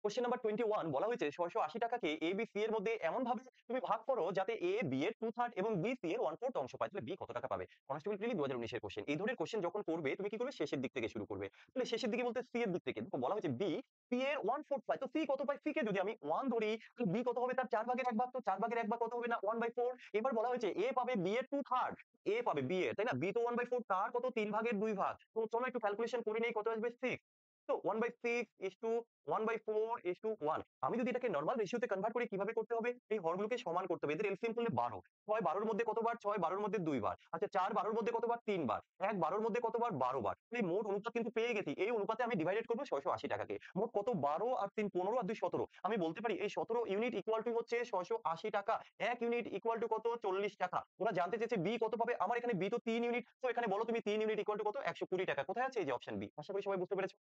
Question number 21 বলা হয়েছে 680 টাকাকে এ বি সি এর মধ্যে এমন ভাবে তুমি ভাগ করো যাতে এ বি এর 2/3 এবং বি সি এর 1/4 অংশ পায়। তাহলে বি কত টাকা পাবে? কনস্টেবল প্রিলি 2019 এর কোশ্চেন। এই ধরনের কোশ্চেন যখন করবে তুমি কি করবে? শেষের দিক থেকে শুরু করবে। তাহলে শেষের দিকে বলতে সি এর দিক থেকে। দেখো বলা হয়েছে বি সি এর 1/4 পায়। তো সি কত পায়? সি কে যদি আমি 1 ধরি, তাহলে বি কত হবে? তার 4 ভাগের 1 ভাগ। তো 4 ভাগের 1 ভাগ কত হবে না? 1/4। এবার বলা হয়েছে এ পাবে বি এর 2/3। এ পাবে বি এর, তাই না? বি তো 1/4, তার কত? 3 ভাগের 2 ভাগ। তো চলো একটু ক্যালকুলেশন করে নেই, কত আসবে? 6। তো 1/6 is to 1/4 is to 1। আমি যদি এটাকে নরমাল রেশিওতে কনভার্ট করি, কিভাবে করতে হবে? এই হরগুলোকে সমান করতে হবে। এদের এলসিএম করলে 12। 6 12 এর মধ্যে কতবার? 6 12 এর মধ্যে 2 বার। আচ্ছা 4 12 এর মধ্যে কতবার? 3 বার। 1 12 এর মধ্যে কতবার? 12 বার। এই মোট অনুপাত কিন্তু পেয়ে গেছি। এই অনুপাতে আমি ডিভাইডেড করব 680 টাকাকে। মোট কত? 12 আর 3 15 আর 2 17। আমি বলতে পারি এই 17 ইউনিট ইকুয়াল টু হচ্ছে 680 টাকা। 1 ইউনিট ইকুয়াল টু কত? 40 টাকা। ওরা জানতে চেয়েছে বি কত পাবে? আমার এখানে বি তো 3 ইউনিট। তো এখানে বলো তুমি 3 ইউনিট ইকুয়াল টু কত? 120 টাকা। কোথায় আছে? এই যে অপশন বি। আশা করি সবাই বুঝতে পেরেছো।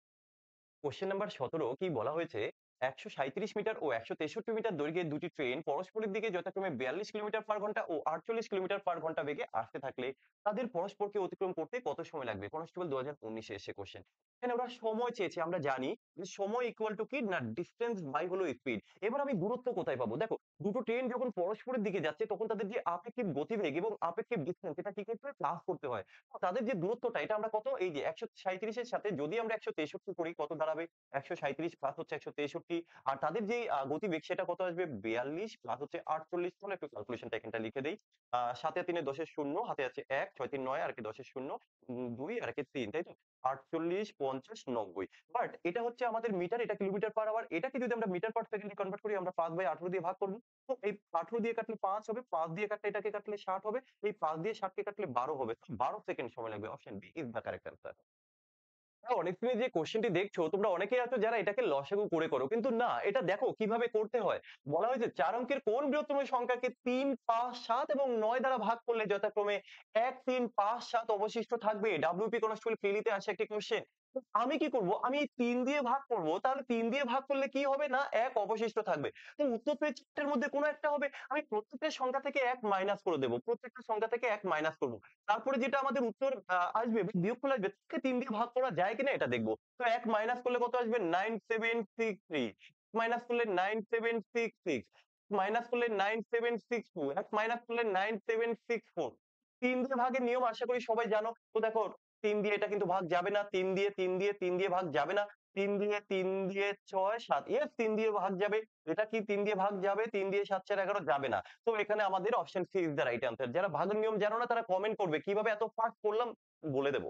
কোশ্চেন নাম্বার 17 কি বলা হয়েছে? 137 মিটার ও 163 মিটার দৈর্ঘ্যের দুটি ট্রেন পরস্পরের দিকে যথাক্রমে 42 কিলোমিটার পার ঘন্টা ও 48 কিলোমিটার পার ঘন্টা বেগে আসতে থাকলে তাদের পরস্পরকে অতিক্রম করতে কত সময় লাগবে? কনস্টেবল 2019 এ এসে কোশ্চেন। এখানে ওরা সময় চেয়েছে। আমরা জানি যে সময় ইকুয়াল টু কি না, ডিসটেন্স বাই হলো স্পিড। এবার আমি দূরত্ব কোথায় পাবো? দেখো দুটো ট্রেন যখন পরস্পরের দিকে যাচ্ছে তখন তাদের যে আপেক্ষিক গতিবেগ এবং আপেক্ষিক ডিসটেন্স এটা কি করতে হয়? প্লাস করতে হয়। তো তাদের যে দূরত্বটা এটা আমরা কত? এই যে 137 এর সাথে যদি আমরা 163 করি কত দাঁড়াবে? 137 প্লাস হচ্ছে 163। আর তাদের যে গতিবেগ সেটা কত আসবে? 42 প্লাস হচ্ছে 48। চলো একটু ক্যালকুলেশনটা এখানটা লিখে দেই। 7 এ 3 এ 10 এর 0, হাতে আছে 1, 6 3 9 আর একে 10 এর 0, 2 আর একে 3, তাই তো? 48 50 90। বাট এটা হচ্ছে আমাদের মিটার, এটা কিলোমিটার পার আওয়ার। এটাকে যদি আমরা মিটার পার সেকেন্ডে কনভার্ট করি, আমরা 5/18 দিয়ে ভাগ করব। তো এই 18 দিয়ে কাটলে 5 হবে, 5 দিয়ে কাটলে এটাকে কাটলে 60 হবে, এই 5 দিয়ে 60 কে কাটলে 12 হবে। তো 12 সেকেন্ড সময় লাগবে। Option B is the correct answer. অনেক যে কোশ্চেনটি দেখছো তোমরা অনেকেই আছো যারা এটাকে লসাগু করে করো, কিন্তু না, এটা দেখো কিভাবে করতে হয়। বলা হয়েছে 4 অঙ্কের কোন বৃহত্তম সংখ্যাকে 3 5 7 এবং 9 দ্বারা ভাগ করলে যথাক্রমে 1 3 5 7 অবশিষ্ট থাকবে। ডব্লিউপি কনস্টেবল প্রিলিতে আসে একটি কোশ্চেন। আমি কি করব? আমি 3 দিয়ে ভাগ করব। তাহলে 3 দিয়ে ভাগ করলে কি হবে না, 1 অবশিষ্ট থাকবে। তো উত্তর তো এই চারটের মধ্যে কোনো একটা হবে। আমি প্রত্যেকটা সংখ্যা থেকে 1 মাইনাস করে দেব। প্রত্যেকটা সংখ্যা থেকে 1 মাইনাস করব। তারপরে যেটা আমাদের উত্তর আসবে, বিয়োগফল আসবে, তাকে 3 দিয়ে ভাগ করা যায় কিনা এটা দেখব। তো 1 মাইনাস করলে কত আসবে? 9763। মাইনাস করলে 9766। মাইনাস করলে 9762। 1 মাইনাস করলে 9764। 3 দিয়ে ভাগের নিয়ম আশা করি সবাই জানো। তো দেখো 3 দিয়ে এটা কিন্তু ভাগ যাবে না। 3 দিয়ে 3 দিয়ে 3 দিয়ে ভাগ যাবে না। 3 দিয়ে 3 দিয়ে 6 7। ইয়েস 3 দিয়ে ভাগ যাবে। এটা কি 3 দিয়ে ভাগ যাবে? 3 দিয়ে 7 4 11 যাবে না। তো এখানে আমাদের option C is the right answer. যারা ভাগের নিয়ম জানো না তারা কমেন্ট করবে। কিভাবে এত ফাস্ট করলাম বলে দেব।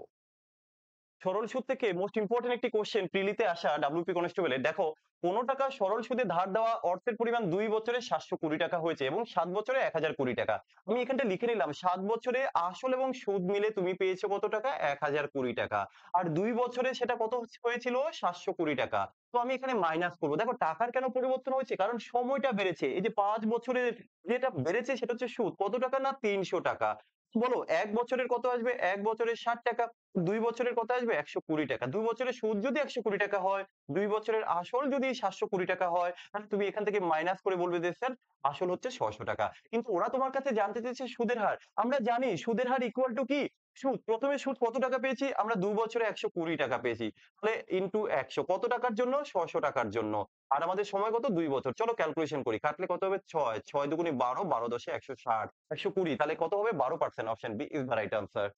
সরল সুদ থেকে মোস্ট ইম্পর্টেন্ট একটি কোশ্চেন প্রিলিতে আসা ডব্লিউপি কনস্টেবলের। দেখো 15 টাকা সরল সুদে ধার দেওয়া অর্থের পরিমাণ 2 বছরে 720 টাকা হয়েছে এবং 7 বছরে 1020 টাকা। আমি এখানটা লিখে নিলাম 7 বছরে আসল এবং সুদ মিলে তুমি পেয়েছো কত টাকা? 1020 টাকা। আর 2 বছরে সেটা কত হয়েছিল? 720 টাকা। তো আমি এখানে মাইনাস করব। দেখো টাকার কেন পরিবর্তন হয়েছে? কারণ সময়টা বেড়েছে। এই যে 5 বছরের যেটা বেড়েছে সেটা হচ্ছে সুদ। কত টাকা? না 300 টাকা। বলো 1 বছরের কত আসবে? 1 বছরের 60 টাকা। 2 বছরের কত আসবে? 120 টাকা। 2 বছরের সুদ যদি 120 টাকা হয়, 2 বছরের আসল যদি 720 টাকা হয়, তাহলে তুমি এখান থেকে মাইনাস করে বলবে যে স্যার আসল হচ্ছে 600 টাকা। কিন্তু ওরা তোমার কাছে জানতে চেয়েছে সুদের হার। আমরা জানি সুদের হার ইকুয়াল টু কি? সুদ। প্রথমে সুদ কত টাকা পেয়েছি? আমরা 2 বছরে 120 টাকা পেয়েছি। তাহলে ইনটু 100 কত টাকার জন্য? 600 টাকার জন্য। আর আমাদের সময় কত? 2 বছর। চলো ক্যালকুলেশন করি। কাটলে কত হবে? 6, 6 দুগুণে 12, 12 দশে 160, 120। তাহলে কত হবে? 12%। Option B is the right answer.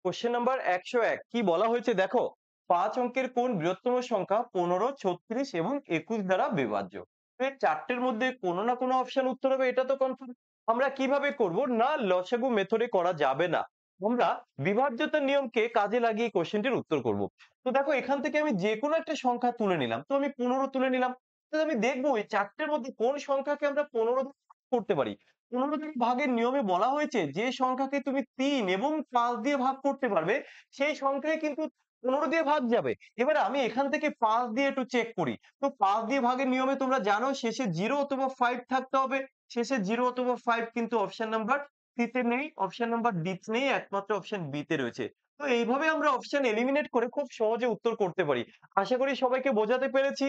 Question number 101 কি বলা হয়েছে? দেখো 5 অঙ্কের কোন বৃহত্তম সংখ্যা 15 36 এবং 21 দ্বারা বিভাজ্য? তো এই চারটের মধ্যে কোনো না কোনো অপশন উত্তর হবে, এটা তো কনফার্ম। আমরা কিভাবে করব? না লসাগু মেথডে করা যাবে না। আমরা বিভাজ্যতার নিয়মকে কাজে লাগিয়ে কোশ্চেনটির উত্তর করব। তো দেখো এখান থেকে আমি যে কোনো একটা সংখ্যা তুলে নিলাম। তো আমি 15 তুলে নিলাম। তো আমি দেখবো এই চারটের মধ্যে কোন সংখ্যাকে আমরা 15 দিয়ে ভাগ করতে পারি। 15 দিয়ে ভাগের নিয়মে বলা হয়েছে যে সংখ্যাকে তুমি 3 এবং 5 দিয়ে ভাগ করতে পারবে সেই সংখ্যাই কিন্তু 15 দিয়ে ভাগ যাবে। এবারে আমি এখান থেকে 5 দিয়ে একটু চেক করি। তো 5 দিয়ে ভাগের নিয়মে তোমরা জানো শেষে 0 অথবা 5 থাকতে হবে। শেষে 0 অথবা 5 কিন্তু অপশন নাম্বার সি তে নেই, অপশন নাম্বার ডি তে নেই, একমাত্র অপশন বি তে রয়েছে। তো এইভাবে আমরা অপশন এলিমিনেট করে খুব সহজে উত্তর করতে পারি। আশা করি সবাইকে বোঝাতে পেরেছি।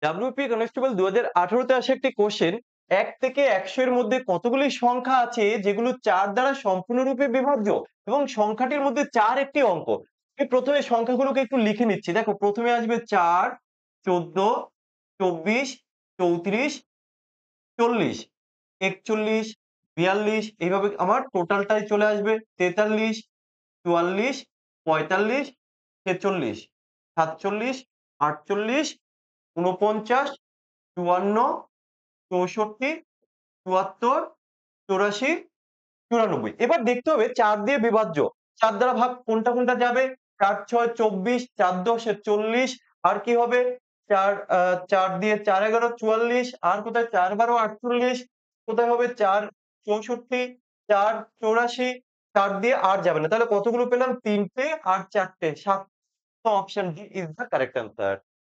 ডব্লিউপি কনস্টেবল 2018 তে আসে একটি কোশ্চেন, 1 থেকে 100 এর মধ্যে কতগুলি সংখ্যা আছে যেগুলো 4 দ্বারা সম্পূর্ণরূপে বিভাজ্য এবং সংখ্যাটির মধ্যে 4 একটি অঙ্ক। আমি প্রথমে সংখ্যাগুলোকে একটু লিখে নিচ্ছি। দেখো প্রথমে আসবে 4, 14, 24, 34, 40, 41, 42 এইভাবে আমার টোটালটাই চলে আসবে 43, 44, 45, 46, 47, 48, 49, 54, 64, 74, 84, 94। এবার দেখতে হবে 4 দিয়ে বিভাজ্য। 4 দ্বারা ভাগ কোনটা, কোনটা যাবে? ৪, ৬, ২৪, ৪ ১০ ৪০ আর কি হবে? ৪ ৪ দিয়ে ৪ ১১ ৪৪ আর কোথায় ৪ ১২ ৪৮ কোথায় হবে? ৪ ৬৪ ৪ ৮৪ ৪ দিয়ে আর যাবে না। তাহলে কতগুলো পেলাম? ৩ টে আর ৪ টে ৭ তো option D is the correct answer.